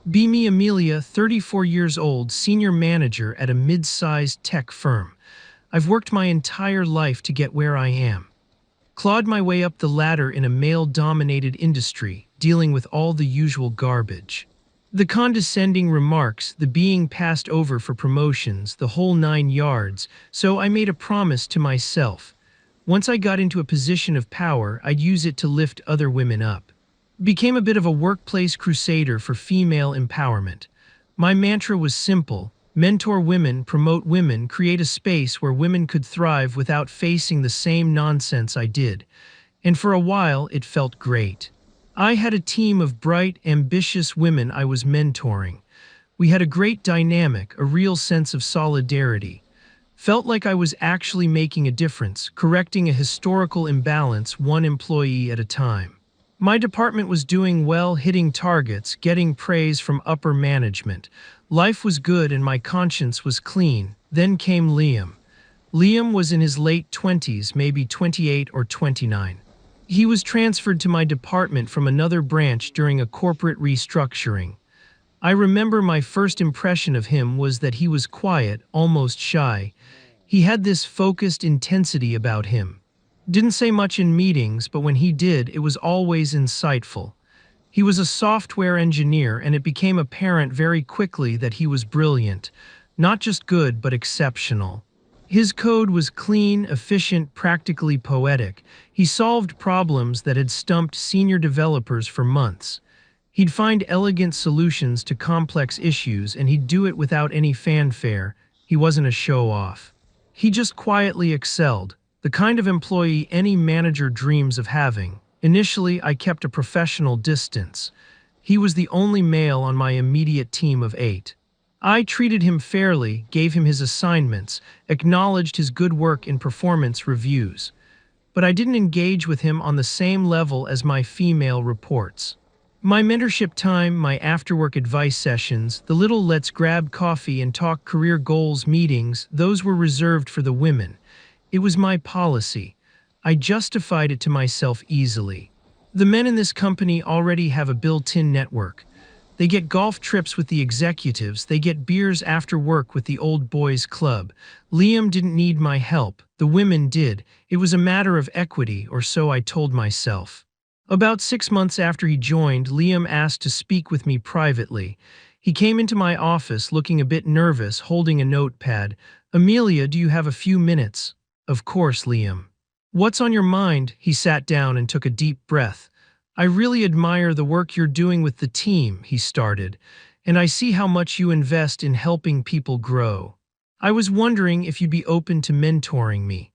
Be me Amelia, 34 years old, senior manager at a mid-sized tech firm. I've worked my entire life to get where I am. Clawed my way up the ladder in a male-dominated industry, dealing with all the usual garbage. The condescending remarks, the being passed over for promotions, the whole 9 yards, so I made a promise to myself. Once I got into a position of power, I'd use it to lift other women up. Became a bit of a workplace crusader for female empowerment. My mantra was simple: mentor women, promote women, create a space where women could thrive without facing the same nonsense I did. And for a while, it felt great. I had a team of bright, ambitious women I was mentoring. We had a great dynamic, a real sense of solidarity. Felt like I was actually making a difference, correcting a historical imbalance one employee at a time. My department was doing well, hitting targets, getting praise from upper management. Life was good and my conscience was clean. Then came Liam. Liam was in his late 20s, maybe 28 or 29. He was transferred to my department from another branch during a corporate restructuring. I remember my first impression of him was that he was quiet, almost shy. He had this focused intensity about him. Didn't say much in meetings, but when he did, it was always insightful. He was a software engineer, and it became apparent very quickly that he was brilliant. Not just good, but exceptional. His code was clean, efficient, practically poetic. He solved problems that had stumped senior developers for months. He'd find elegant solutions to complex issues, and he'd do it without any fanfare. He wasn't a show-off. He just quietly excelled. The kind of employee any manager dreams of having. Initially, I kept a professional distance. He was the only male on my immediate team of 8. I treated him fairly, gave him his assignments, acknowledged his good work in performance reviews. But I didn't engage with him on the same level as my female reports. My mentorship time, my after-work advice sessions, the little let's grab coffee and talk career goals meetings, those were reserved for the women. It was my policy. I justified it to myself easily. The men in this company already have a built-in network. They get golf trips with the executives, they get beers after work with the old boys club. Liam didn't need my help, the women did. It was a matter of equity, or so I told myself. About 6 months after he joined, Liam asked to speak with me privately. He came into my office looking a bit nervous, holding a notepad. "Amelia, do you have a few minutes?" "Of course, Liam." "What's on your mind?" He sat down and took a deep breath. "I really admire the work you're doing with the team," he started, "and I see how much you invest in helping people grow. I was wondering if you'd be open to mentoring me."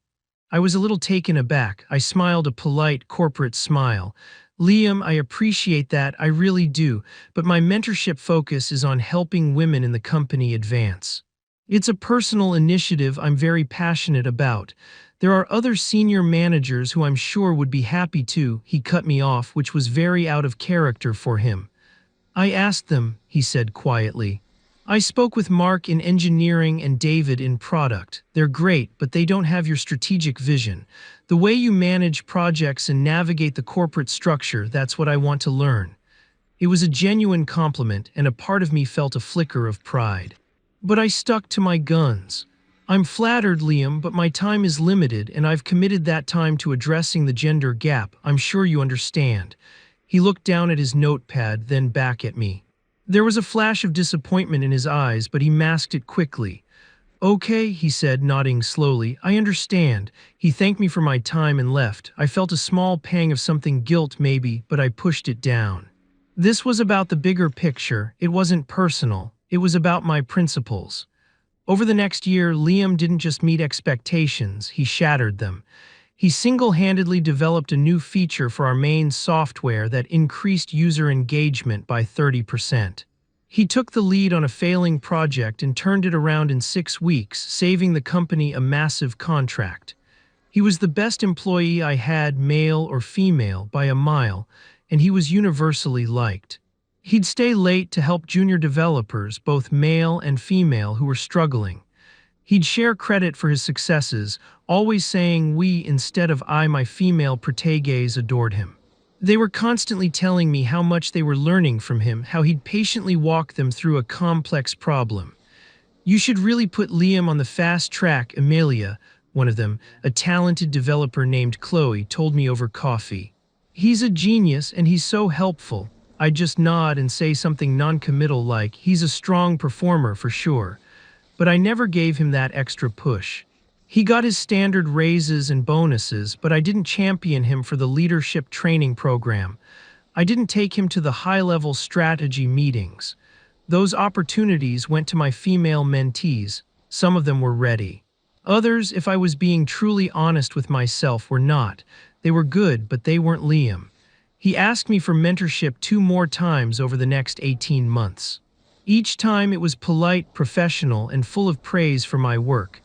I was a little taken aback. I smiled a polite corporate smile. "Liam, I appreciate that, I really do, but my mentorship focus is on helping women in the company advance. It's a personal initiative I'm very passionate about. There are other senior managers who I'm sure would be happy to." He cut me off, which was very out of character for him. "I asked them," he said quietly. "I spoke with Mark in engineering and David in product. They're great, but they don't have your strategic vision. The way you manage projects and navigate the corporate structure, that's what I want to learn." It was a genuine compliment, and a part of me felt a flicker of pride. But I stuck to my guns. "I'm flattered, Liam, but my time is limited, and I've committed that time to addressing the gender gap. I'm sure you understand." He looked down at his notepad, then back at me. There was a flash of disappointment in his eyes, but he masked it quickly. "Okay," he said, nodding slowly. "I understand." He thanked me for my time and left. I felt a small pang of something, guilt maybe, but I pushed it down. This was about the bigger picture. It wasn't personal. It was about my principles. Over the next year, Liam didn't just meet expectations, he shattered them. He single-handedly developed a new feature for our main software that increased user engagement by 30%. He took the lead on a failing project and turned it around in 6 weeks, saving the company a massive contract. He was the best employee I had, male or female, by a mile, and he was universally liked. He'd stay late to help junior developers, both male and female, who were struggling. He'd share credit for his successes, always saying we instead of I. My female proteges adored him. They were constantly telling me how much they were learning from him, how he'd patiently walk them through a complex problem. You should really put Liam on the fast track, Amelia, one of them, a talented developer named Chloe, told me over coffee. He's a genius and he's so helpful. I'd just nod and say something non-committal like, he's a strong performer for sure. But I never gave him that extra push. He got his standard raises and bonuses, but I didn't champion him for the leadership training program. I didn't take him to the high-level strategy meetings. Those opportunities went to my female mentees. Some of them were ready. Others, if I was being truly honest with myself, were not. They were good, but they weren't Liam. He asked me for mentorship 2 more times over the next 18 months. Each time it was polite, professional, and full of praise for my work.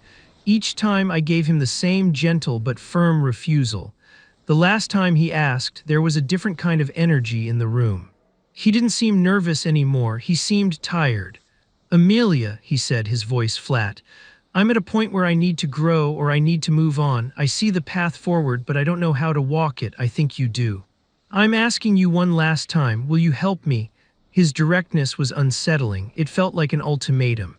Each time I gave him the same gentle but firm refusal. The last time he asked, there was a different kind of energy in the room. He didn't seem nervous anymore, he seemed tired. "Amelia," he said, his voice flat, "I'm at a point where I need to grow or I need to move on. I see the path forward, but I don't know how to walk it. I think you do. I'm asking you one last time, will you help me?" His directness was unsettling. It felt like an ultimatum.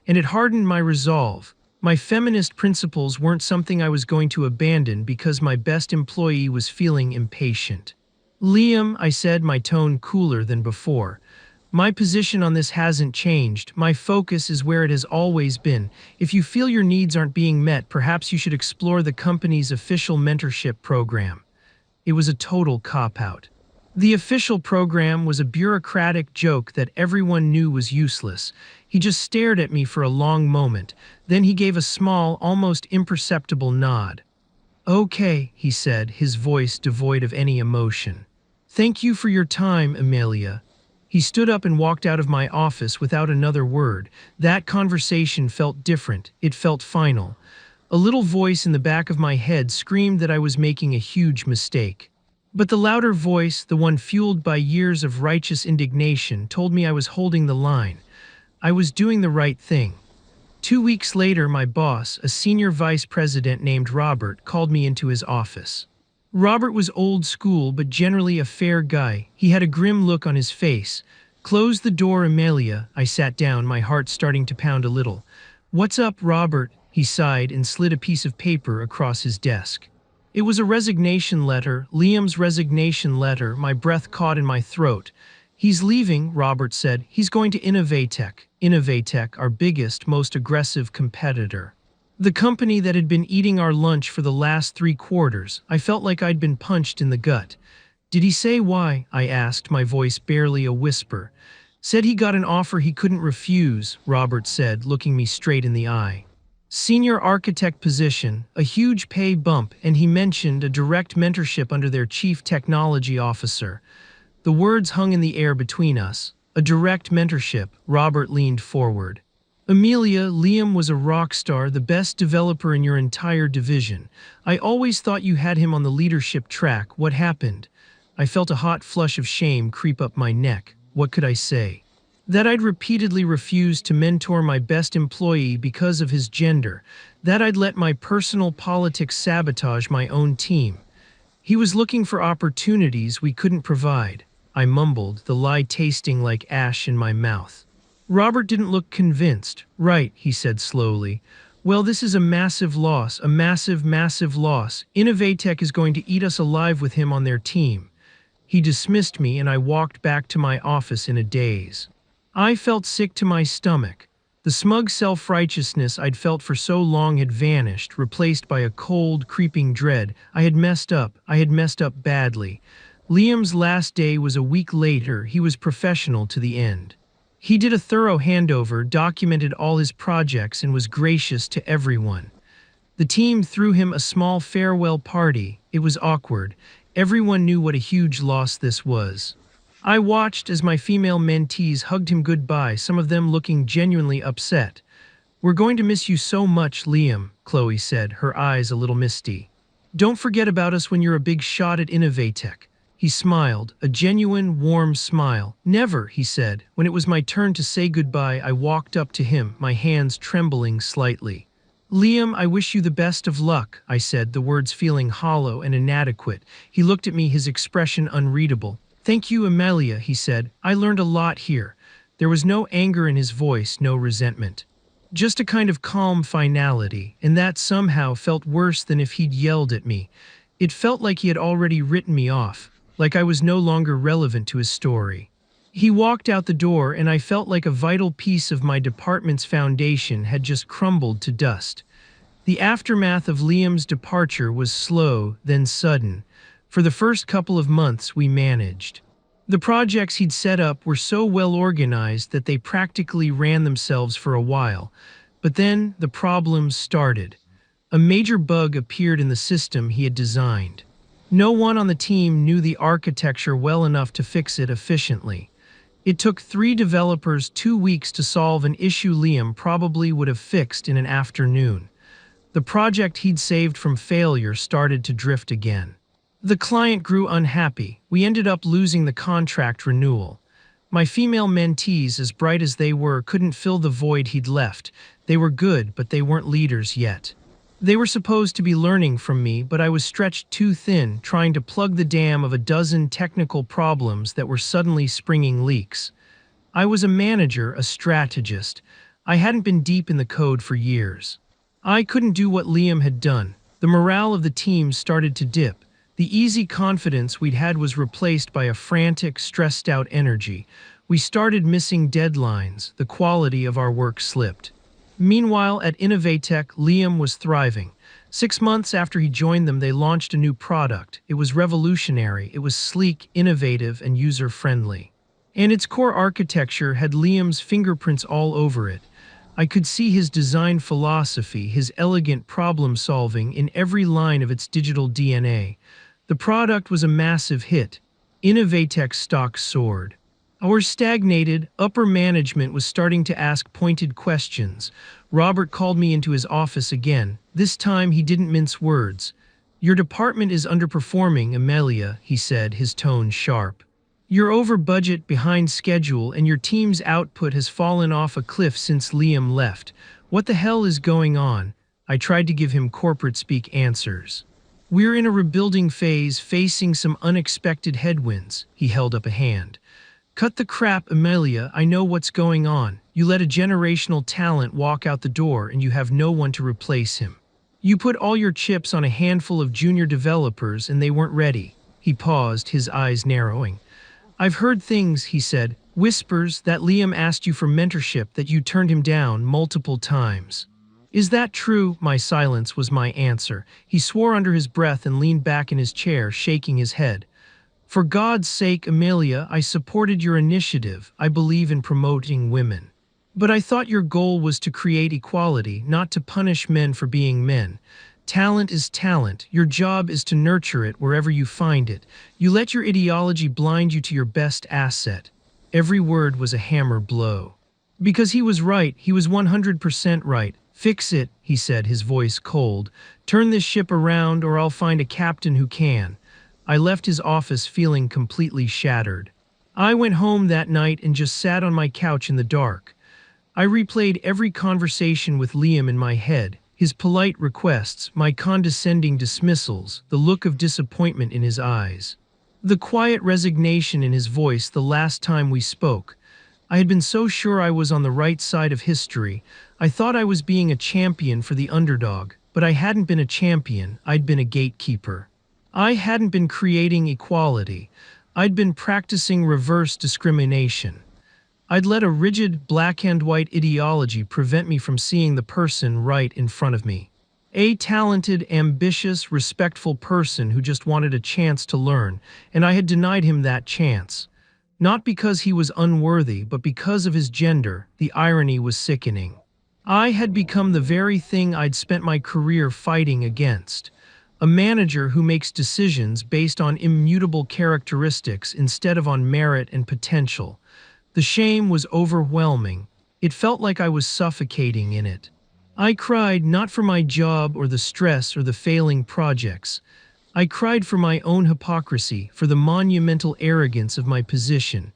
And it hardened my resolve. My feminist principles weren't something I was going to abandon because my best employee was feeling impatient. "Liam," I said, my tone cooler than before, "my position on this hasn't changed. My focus is where it has always been. If you feel your needs aren't being met, perhaps you should explore the company's official mentorship program." It was a total cop-out. The official program was a bureaucratic joke that everyone knew was useless. He just stared at me for a long moment. Then he gave a small, almost imperceptible nod. "Okay," he said, his voice devoid of any emotion. "Thank you for your time, Amelia." He stood up and walked out of my office without another word. That conversation felt different. It felt final. A little voice in the back of my head screamed that I was making a huge mistake. But the louder voice, the one fueled by years of righteous indignation, told me I was holding the line. I was doing the right thing. 2 weeks later, my boss, a senior vice president named Robert, called me into his office. Robert was old school but generally a fair guy. He had a grim look on his face. "Close the door, Amelia." I sat down, my heart starting to pound a little. "What's up, Robert?" He sighed and slid a piece of paper across his desk. It was a resignation letter, Liam's resignation letter. My breath caught in my throat. "He's leaving," Robert said. "He's going to Innovatech, our biggest, most aggressive competitor. The company that had been eating our lunch for the last 3 quarters. I felt like I'd been punched in the gut. "Did he say why?" I asked, my voice barely a whisper. "Said he got an offer he couldn't refuse," Robert said, looking me straight in the eye. "Senior architect position, a huge pay bump, and he mentioned a direct mentorship under their chief technology officer." The words hung in the air between us. A direct mentorship. Robert leaned forward. "Amelia, Liam was a rock star, the best developer in your entire division. I always thought you had him on the leadership track. What happened?" I felt a hot flush of shame creep up my neck. What could I say? That I'd repeatedly refused to mentor my best employee because of his gender. That I'd let my personal politics sabotage my own team. He was looking for opportunities we couldn't provide. I mumbled, the lie tasting like ash in my mouth. Robert didn't look convinced. "Right," he said slowly. "Well, this is a massive loss, a massive, massive loss. Innovatech is going to eat us alive with him on their team." He dismissed me and I walked back to my office in a daze. I felt sick to my stomach. The smug self-righteousness I'd felt for so long had vanished, replaced by a cold, creeping dread. I had messed up. I had messed up badly. Liam's last day was a week later. He was professional to the end. He did a thorough handover, documented all his projects, and was gracious to everyone. The team threw him a small farewell party. It was awkward. Everyone knew what a huge loss this was. I watched as my female mentees hugged him goodbye, some of them looking genuinely upset. "We're going to miss you so much, Liam," Chloe said, her eyes a little misty. "Don't forget about us when you're a big shot at Innovatech." He smiled, a genuine, warm smile. "Never," he said. When it was my turn to say goodbye, I walked up to him, my hands trembling slightly. Liam, I wish you the best of luck, I said, the words feeling hollow and inadequate. He looked at me, his expression unreadable. Thank you, Amelia, he said. I learned a lot here. There was no anger in his voice, no resentment. Just a kind of calm finality, and that somehow felt worse than if he'd yelled at me. It felt like he had already written me off, like I was no longer relevant to his story. He walked out the door, and I felt like a vital piece of my department's foundation had just crumbled to dust. The aftermath of Liam's departure was slow, then sudden. For the first couple of months, we managed. The projects he'd set up were so well organized that they practically ran themselves for a while. But then the problems started. A major bug appeared in the system he had designed. No one on the team knew the architecture well enough to fix it efficiently. It took 3 developers 2 weeks to solve an issue Liam probably would have fixed in an afternoon. The project he'd saved from failure started to drift again. The client grew unhappy. We ended up losing the contract renewal. My female mentees, as bright as they were, couldn't fill the void he'd left. They were good, but they weren't leaders yet. They were supposed to be learning from me, but I was stretched too thin, trying to plug the dam of a dozen technical problems that were suddenly springing leaks. I was a manager, a strategist. I hadn't been deep in the code for years. I couldn't do what Liam had done. The morale of the team started to dip. The easy confidence we'd had was replaced by a frantic, stressed-out energy. We started missing deadlines. The quality of our work slipped. Meanwhile, at Innovatech, Liam was thriving. 6 months after he joined them, they launched a new product. It was revolutionary. It was sleek, innovative, and user-friendly. And its core architecture had Liam's fingerprints all over it. I could see his design philosophy, his elegant problem-solving in every line of its digital DNA. The product was a massive hit. Innovatech's stock soared. Our stagnated, upper management was starting to ask pointed questions. Robert called me into his office again. This time he didn't mince words. "Your department is underperforming, Amelia," he said, his tone sharp. "You're over budget, behind schedule, and your team's output has fallen off a cliff since Liam left. What the hell is going on?" I tried to give him corporate-speak answers. "We're in a rebuilding phase, facing some unexpected headwinds." He held up a hand. "Cut the crap, Amelia. I know what's going on. You let a generational talent walk out the door and you have no one to replace him. You put all your chips on a handful of junior developers and they weren't ready." He paused, his eyes narrowing. "I've heard things," he said, "whispers that Liam asked you for mentorship, that you turned him down multiple times. Is that true?" My silence was my answer. He swore under his breath and leaned back in his chair, shaking his head. "For God's sake, Amelia, I supported your initiative. I believe in promoting women. But I thought your goal was to create equality, not to punish men for being men. Talent is talent. Your job is to nurture it wherever you find it. You let your ideology blind you to your best asset." Every word was a hammer blow. Because he was right. He was 100% right. "Fix it," he said, his voice cold. "Turn this ship around or I'll find a captain who can." I left his office feeling completely shattered. I went home that night and just sat on my couch in the dark. I replayed every conversation with Liam in my head, his polite requests, my condescending dismissals, the look of disappointment in his eyes, the quiet resignation in his voice the last time we spoke. I had been so sure I was on the right side of history. I thought I was being a champion for the underdog, but I hadn't been a champion. I'd been a gatekeeper. I hadn't been creating equality. I'd been practicing reverse discrimination. I'd let a rigid black-and-white ideology prevent me from seeing the person right in front of me. A talented, ambitious, respectful person who just wanted a chance to learn, and I had denied him that chance. Not because he was unworthy, but because of his gender. The irony was sickening. I had become the very thing I'd spent my career fighting against. A manager who makes decisions based on immutable characteristics instead of on merit and potential. The shame was overwhelming. It felt like I was suffocating in it. I cried not for my job or the stress or the failing projects. I cried for my own hypocrisy, for the monumental arrogance of my position,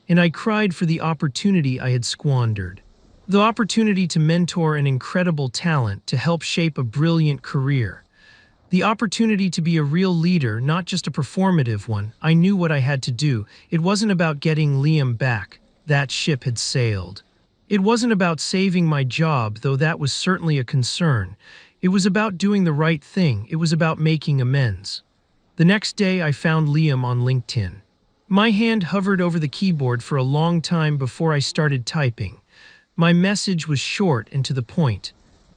and I cried for the opportunity I had squandered. The opportunity to mentor an incredible talent to help shape a brilliant career. The opportunity to be a real leader, not just a performative one. I knew what I had to do. It wasn't about getting Liam back. That ship had sailed. It wasn't about saving my job, though that was certainly a concern. It was about doing the right thing. It was about making amends. The next day, I found Liam on LinkedIn. My hand hovered over the keyboard for a long time before I started typing. My message was short and to the point.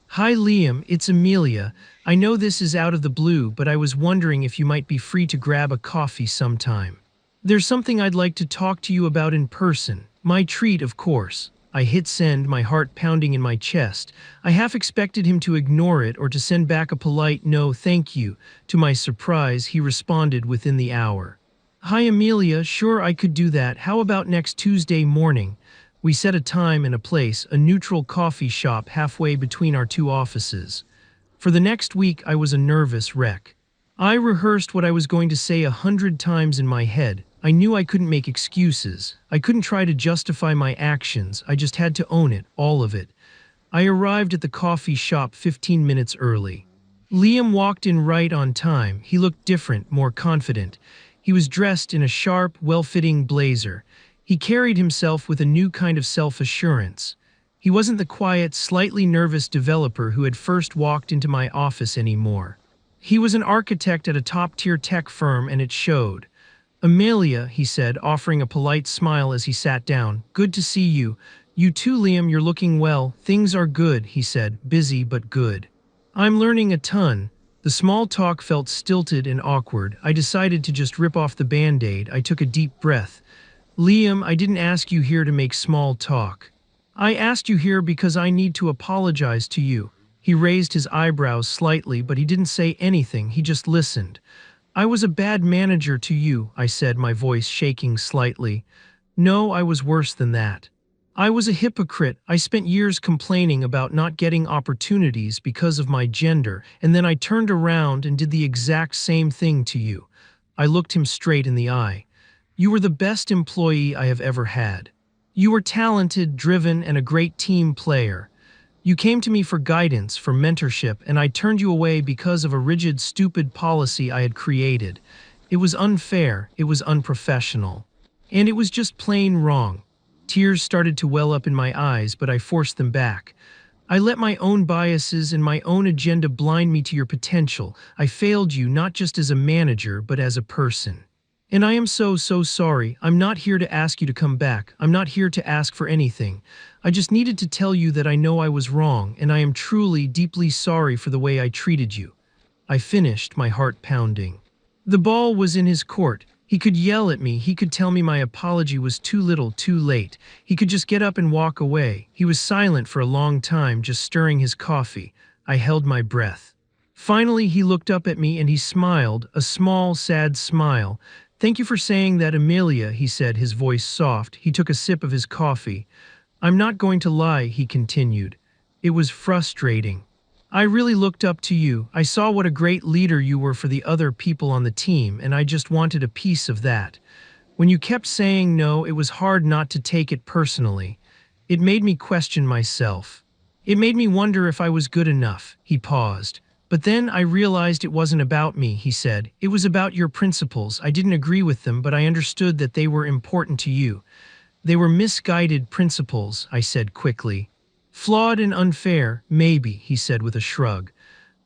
Hi Liam, it's Amelia. I know this is out of the blue, but I was wondering if you might be free to grab a coffee sometime. There's something I'd like to talk to you about in person. My treat, of course. I hit send, my heart pounding in my chest. I half expected him to ignore it or to send back a polite no thank you. To my surprise, he responded within the hour. Hi Amelia, sure I could do that. How about next Tuesday morning? We set a time and a place, a neutral coffee shop halfway between our two offices. For the next week, I was a nervous wreck. I rehearsed what I was going to say 100 times in my head. I knew I couldn't make excuses. I couldn't try to justify my actions. I just had to own it, all of it. I arrived at the coffee shop 15 minutes early. Liam walked in right on time. He looked different, more confident. He was dressed in a sharp, well-fitting blazer. He carried himself with a new kind of self-assurance. He wasn't the quiet, slightly nervous developer who had first walked into my office anymore. He was an architect at a top-tier tech firm, and it showed. Amelia, he said, offering a polite smile as he sat down. Good to see you. You too, Liam, you're looking well. Things are good, he said, busy but good. I'm learning a ton. The small talk felt stilted and awkward. I decided to just rip off the Band-Aid. I took a deep breath. Liam, I didn't ask you here to make small talk. I asked you here because I need to apologize to you. He raised his eyebrows slightly, but he didn't say anything. He just listened. I was a bad manager to you, I said, my voice shaking slightly. No, I was worse than that. I was a hypocrite. I spent years complaining about not getting opportunities because of my gender, and then I turned around and did the exact same thing to you. I looked him straight in the eye. You were the best employee I have ever had. You were talented, driven, and a great team player. You came to me for guidance, for mentorship, and I turned you away because of a rigid, stupid policy I had created. It was unfair, it was unprofessional. And it was just plain wrong. Tears started to well up in my eyes, but I forced them back. I let my own biases and my own agenda blind me to your potential. I failed you not just as a manager, but as a person. And I am so sorry. I'm not here to ask you to come back. I'm not here to ask for anything. I just needed to tell you that I know I was wrong, and I am truly, deeply sorry for the way I treated you. I finished, my heart pounding. The ball was in his court. He could yell at me. He could tell me my apology was too little, too late. He could just get up and walk away. He was silent for a long time, just stirring his coffee. I held my breath. Finally, he looked up at me and he smiled, a small, sad smile. Thank you for saying that, Amelia, he said, his voice soft. He took a sip of his coffee. I'm not going to lie, he continued. It was frustrating. I really looked up to you. I saw what a great leader you were for the other people on the team, and I just wanted a piece of that. When you kept saying no, it was hard not to take it personally. It made me question myself. It made me wonder if I was good enough. He paused. But then I realized it wasn't about me, he said. It was about your principles. I didn't agree with them, but I understood that they were important to you. They were misguided principles, I said quickly. Flawed and unfair, maybe, he said with a shrug.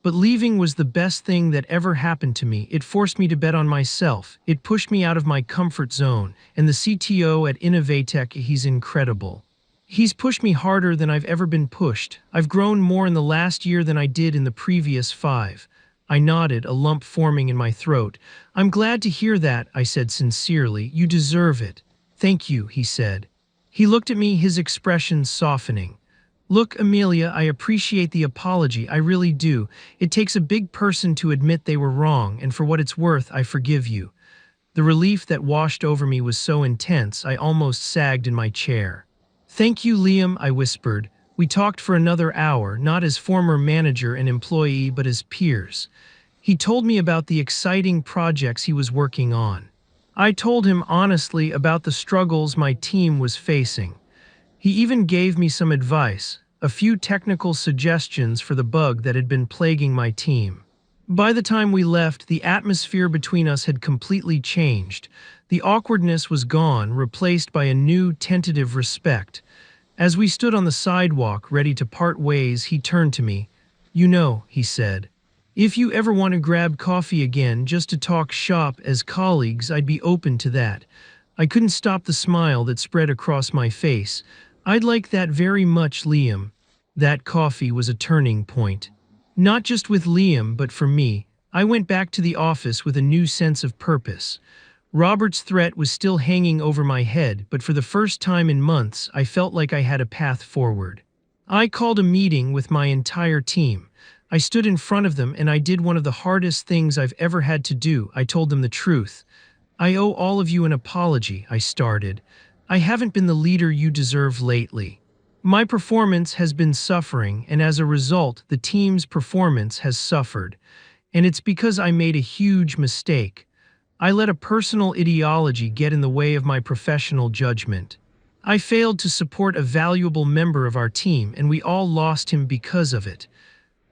But leaving was the best thing that ever happened to me. It forced me to bet on myself. It pushed me out of my comfort zone. And the CTO at Innovatech, he's incredible. He's pushed me harder than I've ever been pushed. I've grown more in the last year than I did in the previous 5. I nodded, a lump forming in my throat. I'm glad to hear that, I said sincerely. You deserve it. Thank you, he said. He looked at me, his expression softening. Look, Amelia, I appreciate the apology, I really do. It takes a big person to admit they were wrong, and for what it's worth, I forgive you. The relief that washed over me was so intense, I almost sagged in my chair. Thank you, Liam, I whispered. We talked for another hour, not as former manager and employee, but as peers. He told me about the exciting projects he was working on. I told him honestly about the struggles my team was facing. He even gave me some advice, a few technical suggestions for the bug that had been plaguing my team. By the time we left, the atmosphere between us had completely changed. The awkwardness was gone, replaced by a new, tentative respect. As we stood on the sidewalk, ready to part ways, he turned to me. "You know," he said, "if you ever want to grab coffee again just to talk shop as colleagues, I'd be open to that." I couldn't stop the smile that spread across my face. "I'd like that very much, Liam." That coffee was a turning point. Not just with Liam, but for me. I went back to the office with a new sense of purpose. Robert's threat was still hanging over my head, but for the first time in months, I felt like I had a path forward. I called a meeting with my entire team. I stood in front of them and I did one of the hardest things I've ever had to do. I told them the truth. "I owe all of you an apology," I started. "I haven't been the leader you deserve lately. My performance has been suffering, and as a result, the team's performance has suffered. And it's because I made a huge mistake. I let a personal ideology get in the way of my professional judgment. I failed to support a valuable member of our team, and we all lost him because of it."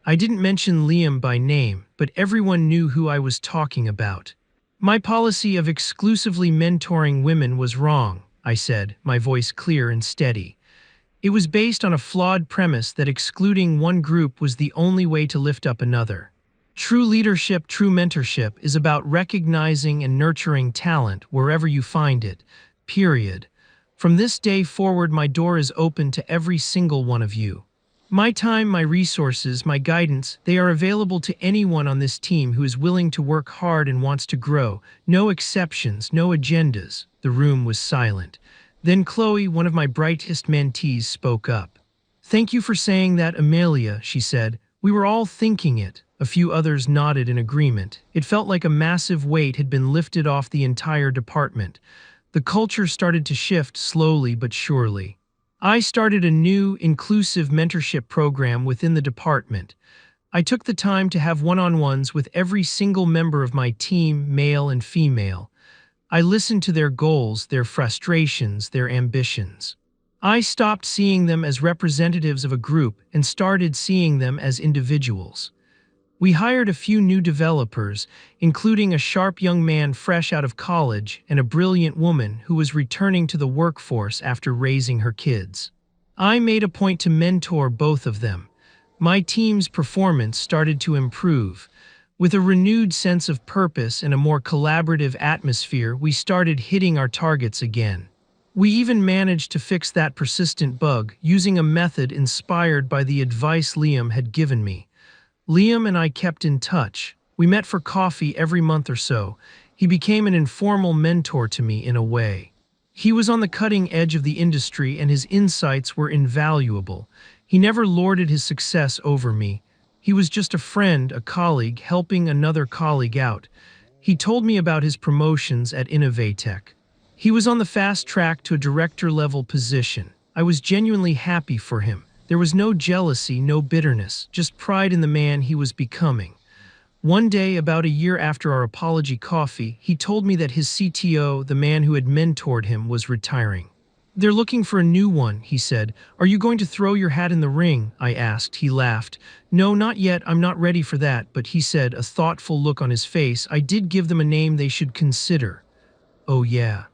I didn't mention Liam by name, but everyone knew who I was talking about. "My policy of exclusively mentoring women was wrong," I said, my voice clear and steady. "It was based on a flawed premise that excluding one group was the only way to lift up another. True leadership, true mentorship is about recognizing and nurturing talent wherever you find it, period. From this day forward, my door is open to every single one of you. My time, my resources, my guidance, they are available to anyone on this team who is willing to work hard and wants to grow. No exceptions, no agendas." The room was silent. Then Chloe, one of my brightest mentees, spoke up. "Thank you for saying that, Amelia," she said. "We were all thinking it." A few others nodded in agreement. It felt like a massive weight had been lifted off the entire department. The culture started to shift slowly but surely. I started a new, inclusive mentorship program within the department. I took the time to have one-on-ones with every single member of my team, male and female. I listened to their goals, their frustrations, their ambitions. I stopped seeing them as representatives of a group and started seeing them as individuals. We hired a few new developers, including a sharp young man fresh out of college and a brilliant woman who was returning to the workforce after raising her kids. I made a point to mentor both of them. My team's performance started to improve. With a renewed sense of purpose and a more collaborative atmosphere, we started hitting our targets again. We even managed to fix that persistent bug using a method inspired by the advice Liam had given me. Liam and I kept in touch. We met for coffee every month or so. He became an informal mentor to me in a way. He was on the cutting edge of the industry and his insights were invaluable. He never lorded his success over me. He was just a friend, a colleague, helping another colleague out. He told me about his promotions at Innovatech. He was on the fast track to a director-level position. I was genuinely happy for him. There was no jealousy, no bitterness, just pride in the man he was becoming. One day, about a year after our apology coffee, he told me that his CTO, the man who had mentored him, was retiring. "They're looking for a new one," he said. "Are you going to throw your hat in the ring?" I asked. He laughed. "No, not yet. I'm not ready for that." But he said, a thoughtful look on his face, "I did give them a name they should consider." "Oh yeah.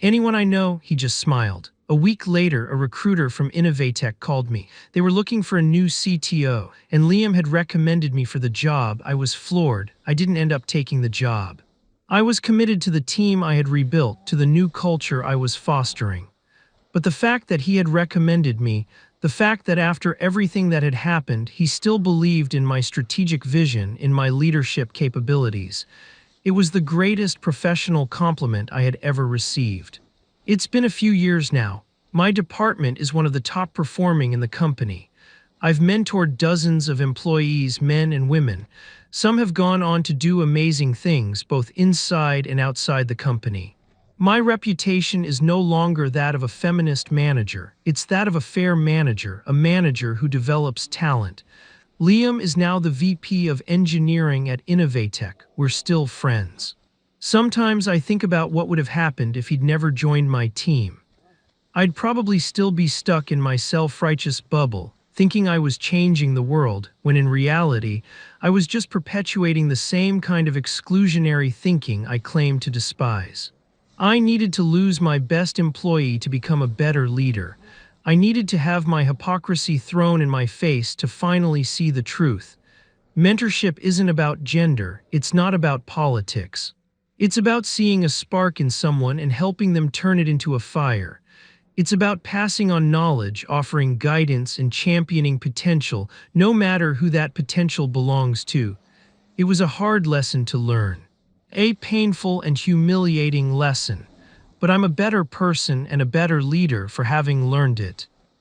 Anyone I know?" He just smiled. A week later, a recruiter from Innovatech called me. They were looking for a new CTO, and Liam had recommended me for the job. I was floored. I didn't end up taking the job. I was committed to the team I had rebuilt, to the new culture I was fostering. But the fact that he had recommended me, the fact that after everything that had happened, he still believed in my strategic vision, in my leadership capabilities, it was the greatest professional compliment I had ever received. It's been a few years now. My department is one of the top performing in the company. I've mentored dozens of employees, men and women. Some have gone on to do amazing things, both inside and outside the company. My reputation is no longer that of a feminist manager. It's that of a fair manager, a manager who develops talent. Liam is now the VP of Engineering at Innovatech. We're still friends. Sometimes I think about what would have happened if he'd never joined my team. I'd probably still be stuck in my self-righteous bubble, thinking I was changing the world, when in reality, I was just perpetuating the same kind of exclusionary thinking I claimed to despise. I needed to lose my best employee to become a better leader. I needed to have my hypocrisy thrown in my face to finally see the truth. Mentorship isn't about gender, it's not about politics. It's about seeing a spark in someone and helping them turn it into a fire. It's about passing on knowledge, offering guidance, and championing potential, no matter who that potential belongs to. It was a hard lesson to learn. A painful and humiliating lesson. But I'm a better person and a better leader for having learned it.